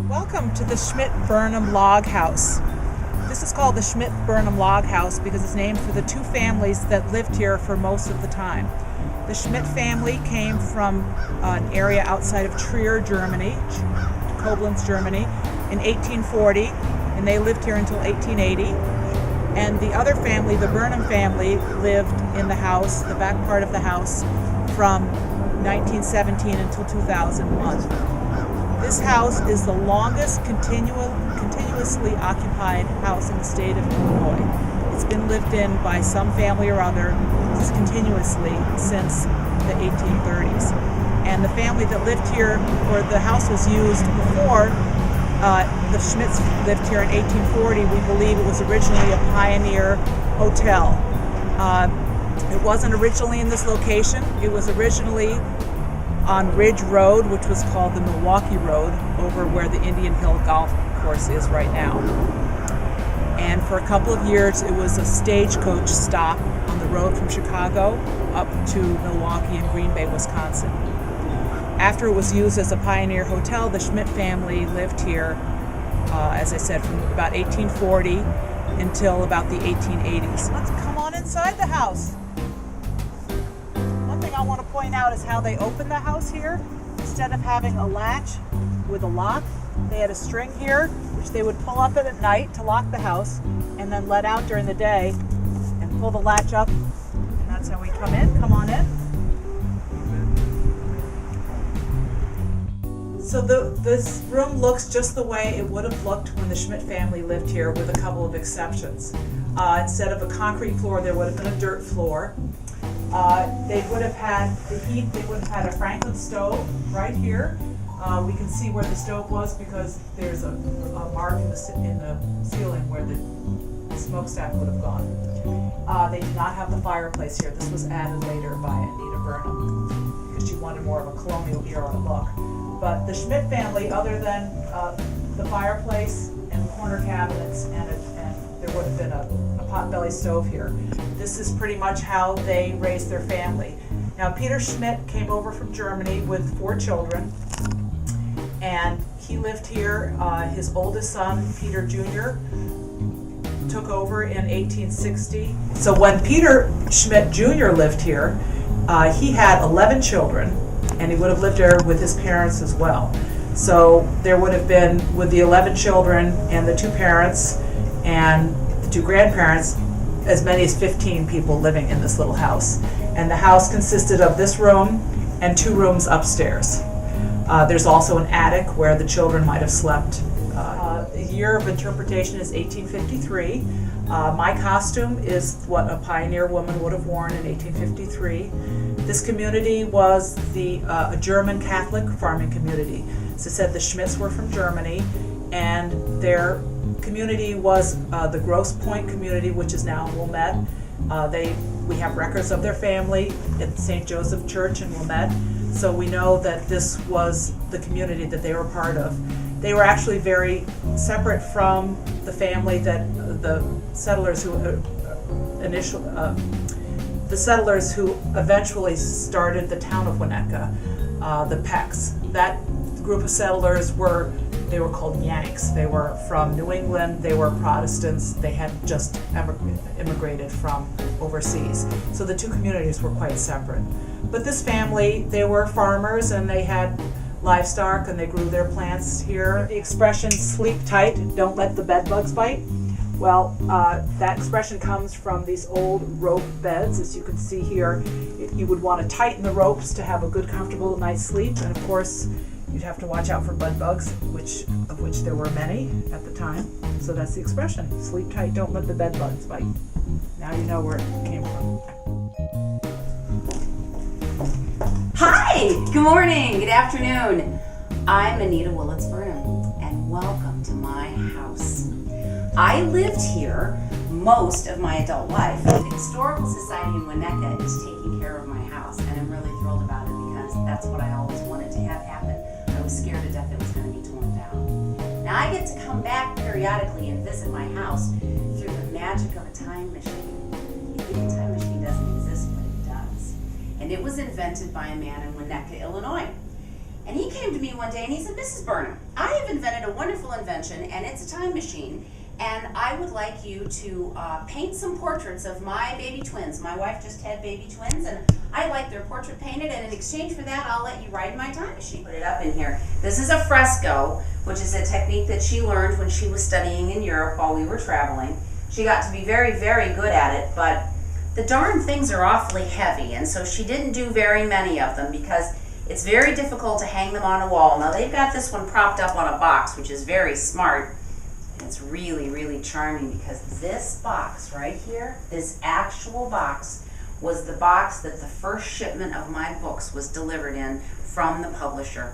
Welcome to the Schmidt-Burnham Log House. This is called the Schmidt-Burnham Log House because it's named for the two families that lived here for most of the time. The Schmidt family came from an area outside of Trier, Germany, Koblenz, Germany, in 1840, and they lived here until 1880. And the other family, the Burnham family, lived in the house, the back part of the house, from 1917 until 2001. This house is the longest continuously occupied house in the state of Illinois. It's been lived in by some family or other continuously since the 1830s. And the family that lived here, or the house was used before the Schmidts lived here in 1840. We believe it was originally a pioneer hotel. It wasn't originally in this location. It was originally on Ridge Road, which was called the Milwaukee Road, over where the Indian Hill Golf Course is right now. And for a couple of years, it was a stagecoach stop on the road from Chicago up to Milwaukee and Green Bay, Wisconsin. After it was used as a pioneer hotel, the Schmidt family lived here, as I said, from about 1840 until about the 1880s. Let's come on inside the house. One thing I want to point out is how they opened the house here. Instead of having a latch with a lock, they had a string here, which they would pull up at night to lock the house, and then let out during the day and pull the latch up. And that's how we come in. Come on in. So this room looks just the way it would have looked when the Schmidt family lived here, with a couple of exceptions. Instead of a concrete floor, there would have been a dirt floor. They would have had the heat. They would have had a Franklin stove right here. We can see where the stove was because there's a mark in the ceiling where the smokestack would have gone. They did not have the fireplace here. This was added later by Anita Burnham because she wanted more of a colonial era look. But the Schmidt family, other than the fireplace and the corner cabinets, and there would have been a potbelly stove here. This is pretty much how they raised their family. Now, Peter Schmidt came over from Germany with 4 children, and he lived here. His oldest son, Peter Jr., took over in 1860. So when Peter Schmidt Jr. lived here, he had 11 children, and he would have lived there with his parents as well. So there would have been, with the 11 children and the 2 parents and the 2 grandparents, as many as 15 people living in this little house. And the house consisted of this room and 2 rooms upstairs. There's also an attic where the children might have slept. The year of interpretation is 1853. My costume is what a pioneer woman would have worn in 1853. This community was a German Catholic farming community. As I said, the Schmidts were from Germany, and their community was the Grosse Point community, which is now Wilmette. We have records of their family at St. Joseph Church in Wilmette, so we know that this was the community that they were part of. They were actually very separate from the family that the settlers who eventually started the town of Winnetka, the Pecks. That group of settlers were called Yanks. They were from New England. They were Protestants. They had just immigrated from overseas. So the 2 communities were quite separate. But this family, they were farmers, and they had livestock, and they grew their plants here. The expression "sleep tight, don't let the bed bugs bite." Well, that expression comes from these old rope beds. As you can see here, you would want to tighten the ropes to have a good, comfortable night's sleep. And of course, you'd have to watch out for bed bugs, of which there were many at the time. So that's the expression: sleep tight, don't let the bed bugs bite. Now you know where it came from. Hi, good morning, good afternoon. I'm Anita Willits-Burnham, and welcome to my house. I lived here most of my adult life. The Historical Society in Winnetka is taking care of my house, and I'm really thrilled about it because that's what I always wanted to have happen. I was scared to death it was going to be torn down. Now I get to come back periodically and visit my house through the magic of a time machine. You think a time machine doesn't exist, but it does. and it was invented by a man in Winnetka, Illinois. And he came to me one day and he said, Mrs. Burnham, I have invented a wonderful invention, and it's a time machine, and I would like you to paint some portraits of my baby twins. My wife just had baby twins, and I like their portrait painted, and in exchange for that, I'll let you ride in my time machine. Put it up in here. This is a fresco, which is a technique that she learned when she was studying in Europe while we were traveling. She got to be very, very good at it, but the darn things are awfully heavy, and so she didn't do very many of them because it's very difficult to hang them on a wall. Now they've got this one propped up on a box, which is very smart. And it's really, really charming because this box right here, this actual box, was the box that the first shipment of my books was delivered in from the publisher.